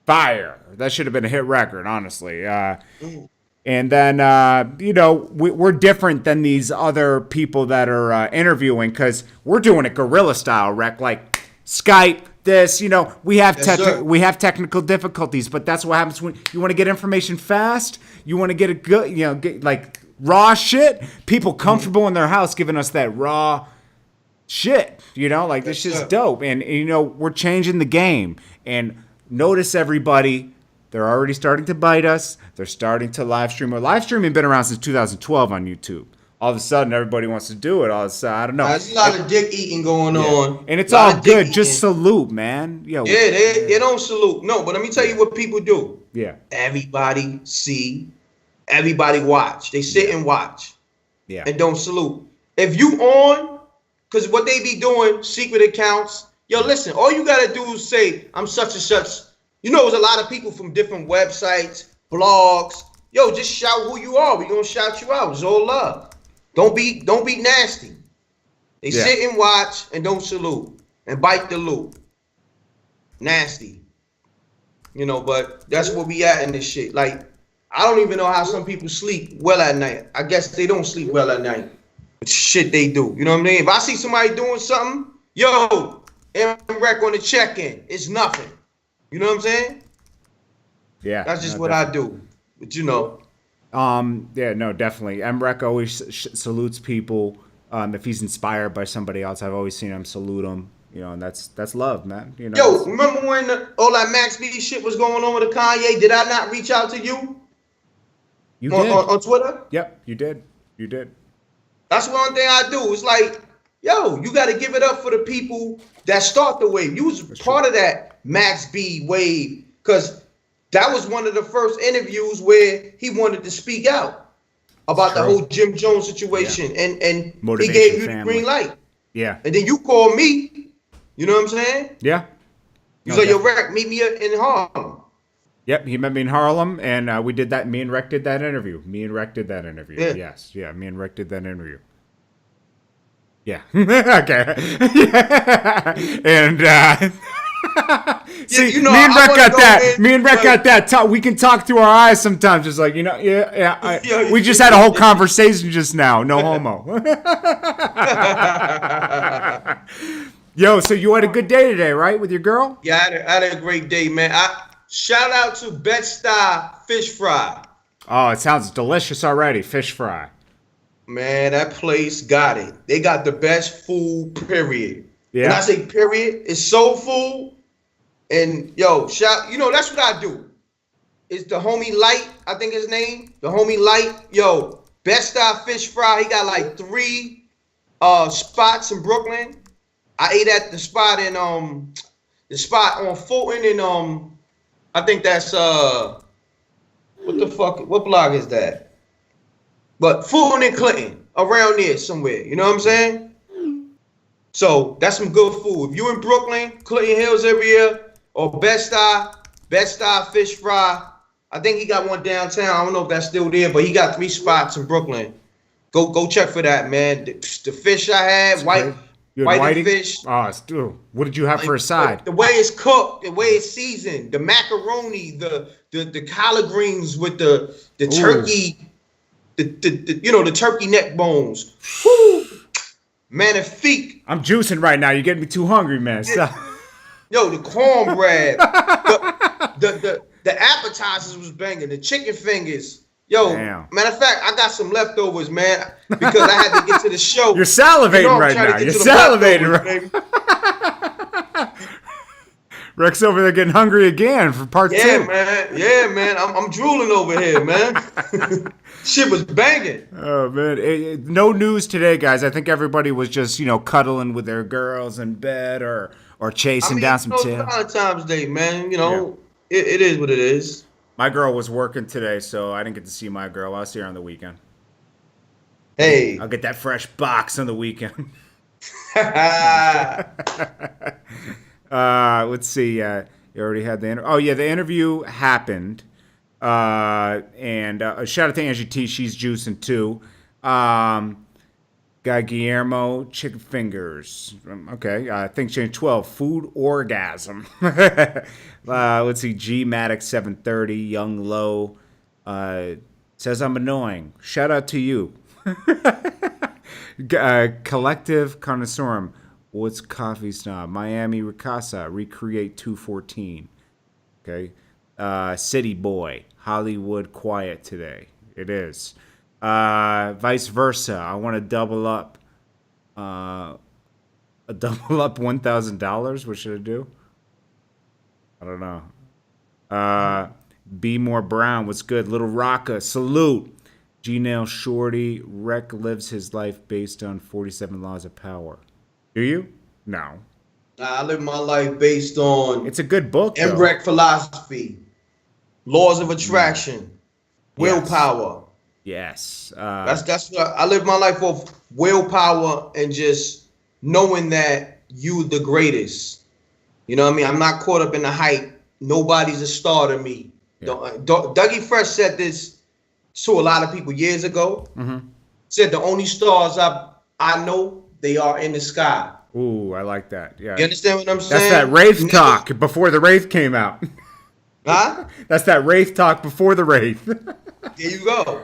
That should have been a hit record, honestly. And then, we're different than these other people that are interviewing because we're doing it guerrilla style, Reck. Like Skype, this, we have we have technical difficulties, but that's what happens when you want to get information fast. You want to get a good, get like raw shit. People comfortable in their house giving us that raw shit. This shit's dope. And we're changing the game. And notice, everybody, they're already starting to bite us. They're starting to live stream. Live streaming been around since 2012 on YouTube. All of a sudden, everybody wants to do it. All of a sudden, I don't know. There's a lot of dick eating going on. And it's all good. Just salute, man. They don't salute. No, but let me tell you what people do. Yeah. Everybody see everybody watch. They sit and watch. Yeah. And don't salute. If you on, because what they be doing, secret accounts. Yo, listen, all you gotta do is say, I'm such and such. You know, there's a lot of people from different websites, blogs. Yo, just shout who you are. We gonna shout you out. It's all love. Don't be nasty. They sit and watch and don't salute and bite the loop. Nasty. You know, but that's where we at in this shit. Like, I don't even know how some people sleep well at night. I guess they don't sleep well at night. But shit they do. You know what I mean? If I see somebody doing something, yo, M.Reck on the check-in. It's nothing. You know what I'm saying? Yeah. That's just what I do. But you know. Yeah, no, definitely. M.Reck always salutes people. If he's inspired by somebody else, I've always seen him salute him. You know, and that's love, man. You know. Yo, remember when all that Max B shit was going on with the Kanye? Did I not reach out to you? You did. On Twitter? Yep, you did. You did. That's one thing I do. It's like, yo, you got to give it up for the people that start the wave. You was part of that Max B wave because that was one of the first interviews where he wanted to speak out about the whole Jim Jones situation, and he gave you the green light. Yeah. And then you called me. You know what I'm saying? Yeah. You said, yo, Reck, meet me in Harlem. Yep, he met me in Harlem, and we did that. Me and Reck did that interview. Yeah. Yes, yeah, me and Reck did that interview. Yeah. Okay. Yeah. And see, you know, me and Reck got that. In, me and Reck got that. We can talk through our eyes sometimes. Just like, you know, we just had a whole conversation just now. No homo. Yo, so you had a good day today, right, with your girl? Yeah, I had a great day, man. Shout out to Bed-Stuy Fish Fry. Oh, it sounds delicious already. Fish fry. Man, that place got it. They got the best food, period. Yeah. When I say period, it's soul food. And yo, you know, that's what I do. It's the homie Light, I think his name. The homie Light. Yo, Bed-Stuy Fish Fry. He got like 3 spots in Brooklyn. I ate at the spot on Fulton and I think that's what block is that? But Fulton and Clinton, around there somewhere. You know what I'm saying? So that's some good food. If you in Brooklyn, Clinton Hills area, or Bed-Stuy Fish Fry, I think he got one downtown. I don't know if that's still there, but he got 3 spots in Brooklyn. Go check for that, man. The fish I had, white fish. Oh, what did you have for a side? The way it's cooked, the way it's seasoned, the macaroni, the collard greens with the turkey, the turkey neck bones. Woo! Magnifique. I'm juicing right now. You're getting me too hungry, man. Stop. Yo, the cornbread, the appetizers was banging, the chicken fingers. Yo, damn. Matter of fact, I got some leftovers, man, because I had to get to the show. You're salivating right now. You're salivating right. Rex over there getting hungry again for part 2. Yeah, man. I'm drooling over here, man. Shit was banging. Oh, man. No news today, guys. I think everybody was just, cuddling with their girls in bed or chasing down some tail. Valentine's Day, man. It is what it is. My girl was working today, so I didn't get to see my girl. I'll see her on the weekend. Hey. I'll get that fresh box on the weekend. Let's see. You already had the interview. Oh, yeah, the interview happened. And shout out to Angie T. She's juicing, too. Guy Guillermo, chicken fingers. Okay, things change 12. Food orgasm. Let's see. G Matic 730. Young Low says I'm annoying. Shout out to you. Collective Connoisseurum. What's Coffee Snob? Miami Ricasa. Recreate 214. Okay. City Boy. Hollywood Quiet today. It is. Vice versa. I want to double up. $1,000. What should I do? I don't know. Be More Brown. What's good? Little Rocka. Salute. G-Nail Shorty. Reck lives his life based on 47 laws of power. Do you? No. I live my life based on. It's a good book. M.Reck philosophy. Laws of attraction. Willpower. Yes. That's what I live my life off willpower and just knowing that you the greatest. You know what I mean? I'm not caught up in the hype. Nobody's a star to me. Yeah. Dougie Fresh said this to a lot of people years ago. Said the only stars I know, they are in the sky. Ooh, I like that. Yeah. You understand what I'm saying? That's that Wraith talk before the Wraith came out. Huh? That's that Wraith talk before the Wraith. There you go.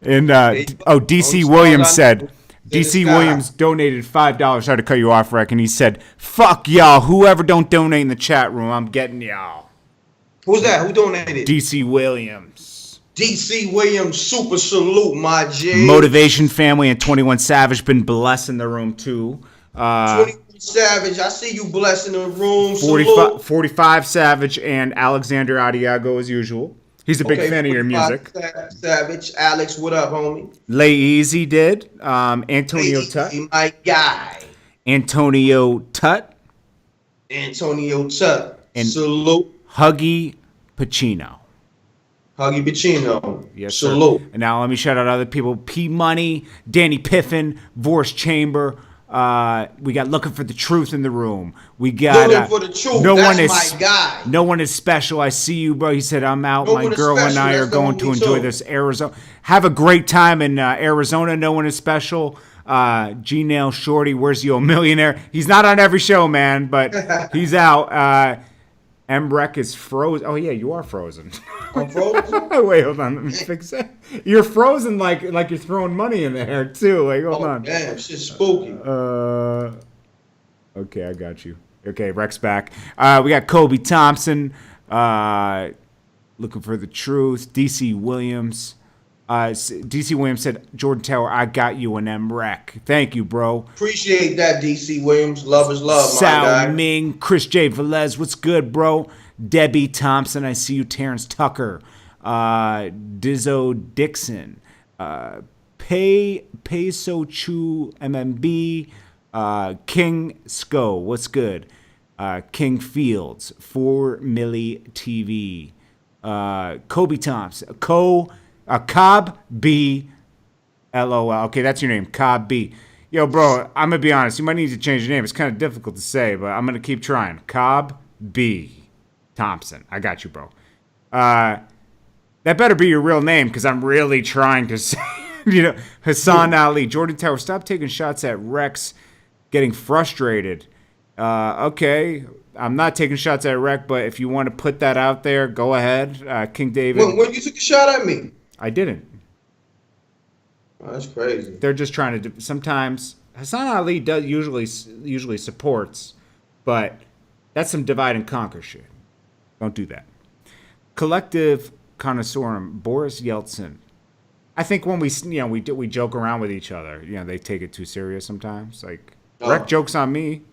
And DC Williams said, DC Williams donated $5. Sorry to cut you off, Reck, and he said, "Fuck y'all. Whoever don't donate in the chat room, I'm getting y'all." Who's that? Who donated? DC Williams. DC Williams, super salute, my G. Motivation Family and 21 Savage been blessing the room too. 21 Savage, I see you blessing the room. 45 Savage and Alexander Adiago as usual. He's a big fan of your music. Savage, Alex, what up, homie? Lay Easy did. Antonio Tut. My guy. Antonio Tut. And salute. Huggy Pacino. Yes, salute. Sir. And now let me shout out other people. P Money, Danny Piffin, Vorce Chamber. We got Looking for the Truth in the room. We got Looking for the Truth. My guy. No one is special. I see you, bro. He said, "I'm out. My girl and I are going to enjoy this Arizona. Have a great time in Arizona. No one is special." G-Nail Shorty, where's your millionaire? He's not on every show, man, but he's out. M.Reck is frozen. Oh yeah, you are frozen. I'm frozen. Wait, hold on. Let me fix that. You're frozen like you're throwing money in the air too. Like, hold on. Damn, shit's spooky. Okay, I got you. Okay, Reck's back. We got Kobe Thompson. Looking for the Truth. DC Williams. DC Williams said, "Jordan Tower, I got you an M.Reck." Thank you, bro. Appreciate that, DC Williams. Love is love, my guy. Sal Ming, Chris J. Velez, what's good, bro? Debbie Thompson, I see you. Terrence Tucker, Dizzo Dixon, Peso Chu MMB, King Sco, what's good? King Fields, 4 Milli TV, Kobe Thompson, Cobb B, LOL. Okay, that's your name, Cobb B. Yo, bro, I'm going to be honest. You might need to change your name. It's kind of difficult to say, but I'm going to keep trying. Cobb B Thompson. I got you, bro. That better be your real name because I'm really trying to say, Hassan Ali. Jordan Tower, stop taking shots at Rex getting frustrated. Okay, I'm not taking shots at Rex, but if you want to put that out there, go ahead. King David. When you took a shot at me? I didn't. Oh, that's crazy. They're just trying to sometimes Hassan Ali does usually supports, but that's some divide and conquer shit. Don't do that. Collective Connoisseurum, Boris Yeltsin. I think when we joke around with each other, they take it too serious sometimes. Like Rex jokes on me.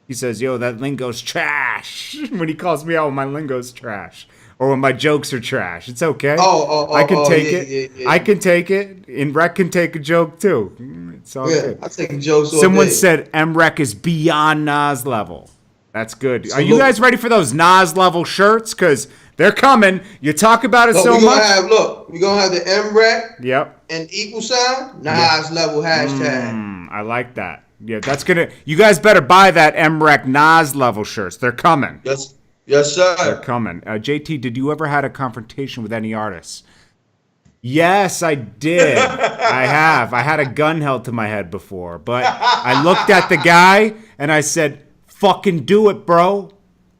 He says, "Yo, that lingo's trash." When he calls me out, my lingo's trash. Or when my jokes are trash. It's okay. I can take it. Yeah. I can take it. And Reck can take a joke too. It's all good. I take jokes all Someone day. said M.Reck is beyond Nas level. That's good. Are you guys ready for those Nas level shirts? Because they're coming. You talk about it so much. We're going to have the M.Reck. Yep. And equal sign, Nas level hashtag. I like that. Yeah, that's gonna. You guys better buy that M.Reck Nas level shirts. They're coming. Yes, sir. They're coming. JT, did you ever had a confrontation with any artists? Yes, I did. I have. I had a gun held to my head before, but I looked at the guy and I said, "Fucking do it, bro.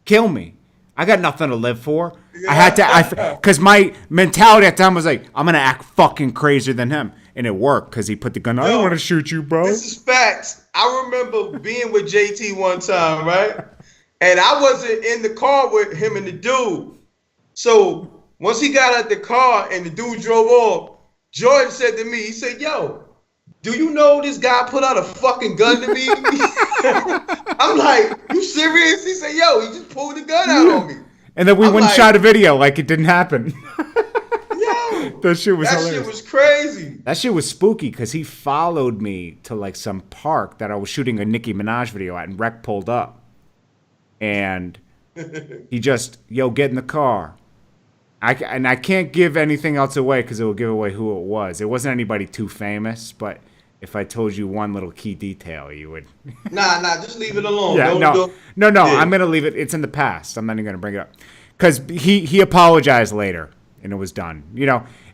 Kill me. I got nothing to live for." I had to, because my mentality at the time was like, I'm gonna act fucking crazier than him. And it worked because he put the gun. I don't want to shoot you, bro. This is facts. I remember being with JT one time, right? And I wasn't in the car with him and the dude. So once he got out the car and the dude drove off, Jordan said to me, he said, "Yo, do you know this guy put out a fucking gun to me?" I'm like, "You serious?" He said, "Yo, he just pulled the gun out on me." And then we went and shot a video like it didn't happen. That shit was hilarious. That shit was crazy. That shit was spooky because he followed me to like some park that I was shooting a Nicki Minaj video at, and Reck pulled up. And he just, "Yo, get in the car." I can't give anything else away because it will give away who it was. It wasn't anybody too famous, but if I told you one little key detail, you would. Nah, just leave it alone. Yeah, no. Yeah. I'm gonna leave it. It's in the past. I'm not even gonna bring it up because he apologized later and it was done.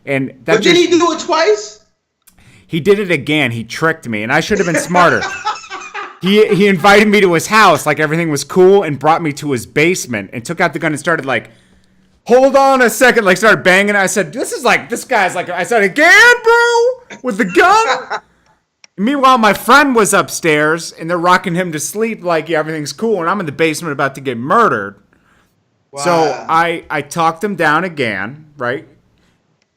And that. But did he do it twice? He did it again. He tricked me, and I should have been smarter. He invited me to his house like everything was cool and brought me to his basement and took out the gun and started like. Hold on a second, like started banging. I said, this guy's like, I said, again, bro, with the gun? Meanwhile, my friend was upstairs and they're rocking him to sleep like, yeah, everything's cool. And I'm in the basement about to get murdered. Wow. So I talked him down again, right?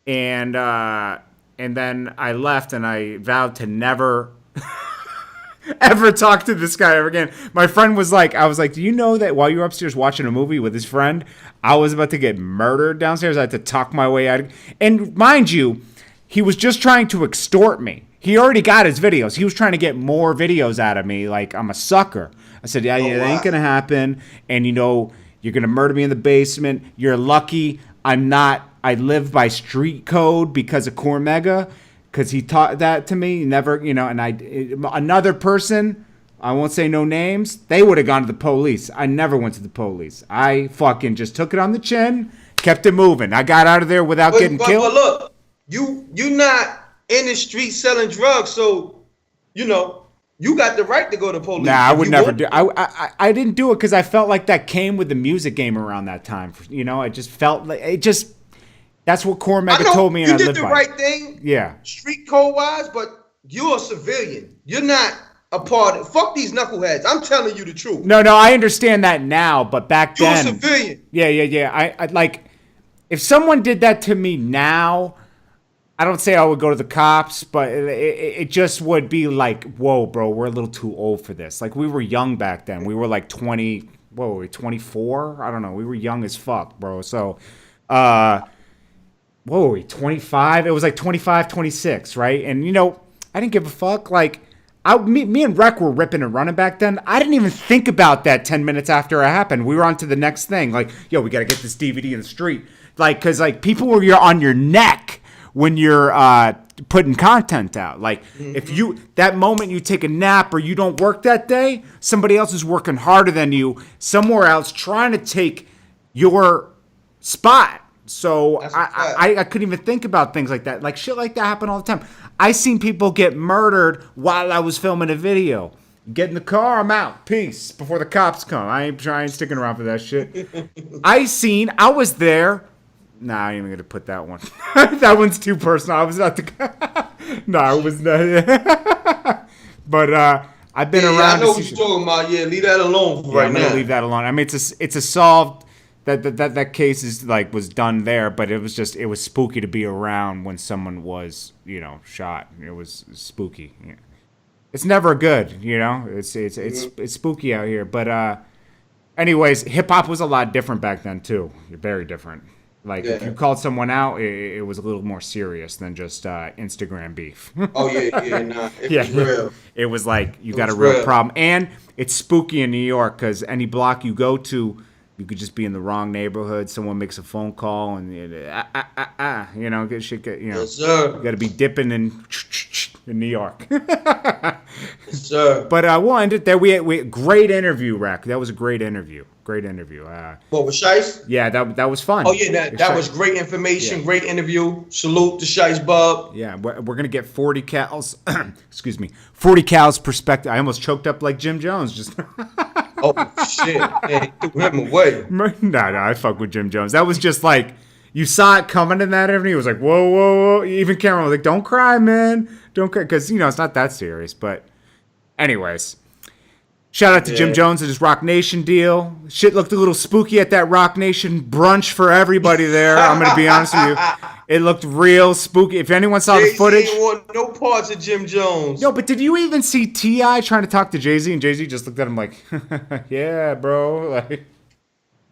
And then I left and I vowed to never ever talk to this guy ever again. My friend was like, I was like, do you know that while you were upstairs watching a movie with his friend, I was about to get murdered downstairs? I had to talk my way out. And mind you, he was just trying to extort me. He already got his videos. He was trying to get more videos out of me like I'm a sucker. I said, yeah, it ain't going to happen. And, you're going to murder me in the basement. You're lucky I'm not. I live by street code because of Cormega. Because he taught that to me, never, and another person, I won't say no names, they would have gone to the police. I never went to the police. I fucking just took it on the chin, kept it moving. I got out of there without getting killed. But look, you not in the street selling drugs, so, you got the right to go to the police. Nah, I would never do. I didn't do it because I felt like that came with the music game around that time. I just felt like it just. That's what Cormega told me, and I lived by. You did the right thing, street code wise, but you're a civilian. You're not a part of. Fuck these knuckleheads. I'm telling you the truth. No, I understand that now, but back then, you're a civilian. Yeah. I like if someone did that to me now. I don't say I would go to the cops, but it just would be like, whoa, bro, we're a little too old for this. Like we were young back then. We were like 20. Whoa, we 24. I don't know. We were young as fuck, bro. So. Whoa, 25? It was like 25, 26, right? And, I didn't give a fuck. Like, me and M.Reck were ripping and running back then. I didn't even think about that 10 minutes after it happened. We were on to the next thing. Like, yo, we got to get this DVD in the street. Like, because, like, people were on your neck when you're putting content out. Like, if that moment you take a nap or you don't work that day, somebody else is working harder than you somewhere else trying to take your spot. So I couldn't even think about things like that. Like shit like that happen all the time. I seen people get murdered while I was filming a video. Get in the car, I'm out. Peace. Before the cops come. I ain't sticking around for that shit. I was there. Nah, I ain't even gonna put that one. That one's too personal. I was not the No, I was not. But I've been around. I know what you're talking about. Yeah, leave that alone right now. Leave that alone. I mean, it's a solved. That case is like was done there, but it was spooky to be around when someone was shot. It was spooky. Yeah. It's never good, It's spooky out here. But anyways, hip hop was a lot different back then too. Very different. Like if you called someone out, it was a little more serious than just Instagram beef. Oh yeah, it was real. It was like you got a real problem, and it's spooky in New York because any block you go to. You could just be in the wrong neighborhood. Someone makes a phone call and get shit. Yes, sir. You got to be dipping in New York. Yes, sir. But we'll end it there. We great interview, Reck. That was a great interview. Great interview. What with Shice? Yeah, that was fun. Oh yeah, that was great information. Yeah. Great interview. Salute to Shiest Bubz. Yeah, we're gonna get 40 cows. Excuse me, 40 cows perspective. I almost choked up like Jim Jones just. Oh shit! Hey, threw him away. No, I fuck with Jim Jones. That was just like you saw it coming in that interview. It was like whoa. Even Cameron was like, "Don't cry, man. Don't cry," because it's not that serious. But anyways, shout out to Jim Jones and his Rock Nation deal. Shit looked a little spooky at that Rock Nation brunch for everybody there. I'm gonna be honest with you. It looked real spooky. If anyone saw the footage, ain't want no parts of Jim Jones. No, but did you even see T.I. trying to talk to Jay-Z? And Jay-Z just looked at him like, "Yeah, bro." Like,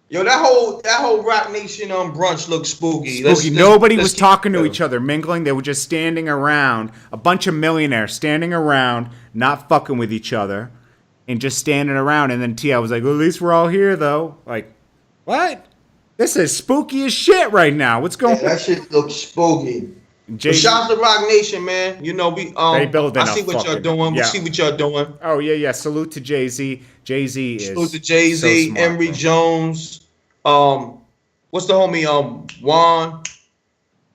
yo, that whole Rock Nation brunch looked spooky. Nobody was talking to each other, mingling. They were just standing around. A bunch of millionaires standing around, not fucking with each other, and just standing around. And then T.I. was like, "Well, at least we're all here, though." Like, what? This is spooky as shit right now. What's going on? That shit looks spooky. Jay-Z, shout out to Rock Nation, man. You know, they building I see what y'all doing. We see what y'all doing. Oh yeah. Salute to Jay-Z. Jay-Z is salute to Jay-Z, so smart, Emery man. Jones. What's the homie? Juan,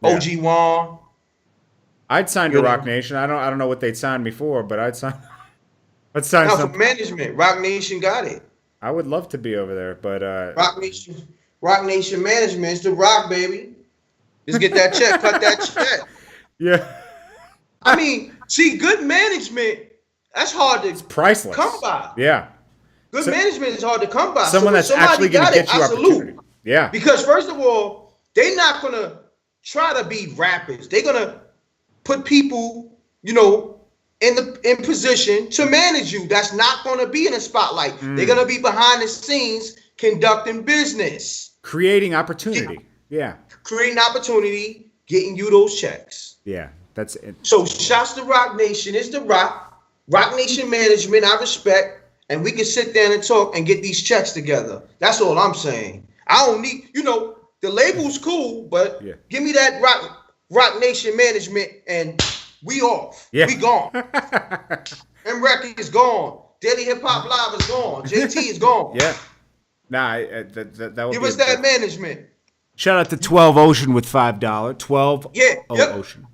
OG Juan. I'd sign to Rock Nation. I don't know what they'd sign me for, but I'd sign. Now something. for management, Rock Nation got it. I would love to be over there, but Rock Nation management is the Rock, baby. Just get that check, cut that check. Yeah. I mean, see, good management, that's hard to priceless. come by. Yeah. Good management is hard to come by. Someone that's actually going to get you opportunity. Yeah. Because first of all, they're not going to try to be rappers. They're going to put people, you know, in position to manage you. That's not going to be in the spotlight. They're going to be behind the scenes conducting business. Creating opportunity. Yeah. Creating opportunity, getting you those checks. Yeah, that's it. So shouts to Rock Nation. It's the Rock Nation management. I respect, and we can sit down and talk and get these checks together. That's all I'm saying. I don't need, you know, the label's cool, but give me that Rock Nation management, and we off. Yeah. We gone. M.Reck is gone. Daily Hip Hop Live is gone. JT is gone. Yeah. Nah, that would give be us that management. Shout out to 12 Ocean with $5. 12 Ocean.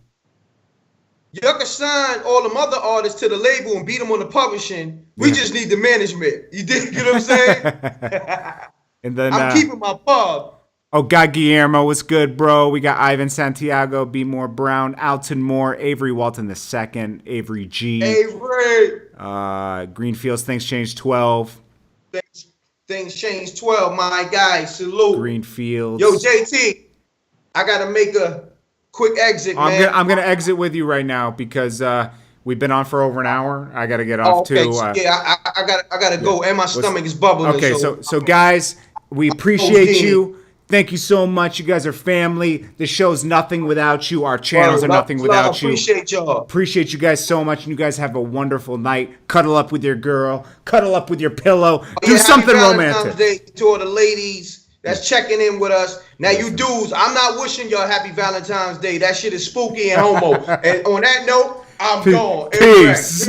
Y'all can sign all them other artists to the label and beat them on the publishing. We just need the management. You dig? You know what I'm saying? And then I'm keeping my pub. Oh, God, Guillermo was good, bro. We got Ivan Santiago, B. Moore Brown, Alton Moore, Avery Walton II, Avery G. Avery. Greenfields, Things Change 12. Things Change 12, my guy. Salute. Greenfields. Yo, JT, I got to make a quick exit, man. I'm gonna exit with you right now because we've been on for over an hour. I got to get off too. Yeah, I got to go, and my stomach is bubbling. Okay, so guys, we appreciate you. Thank you so much. You guys are family. The show's nothing without you. Our channels are nothing without you. Appreciate y'all. Appreciate you guys so much. And you guys have a wonderful night. Cuddle up with your girl. Cuddle up with your pillow. Do something romantic. Valentine's Day to all the ladies that's checking in with us. Now, you dudes, I'm not wishing y'all happy Valentine's Day. That shit is spooky and homo. And on that note, I'm gone. Peace.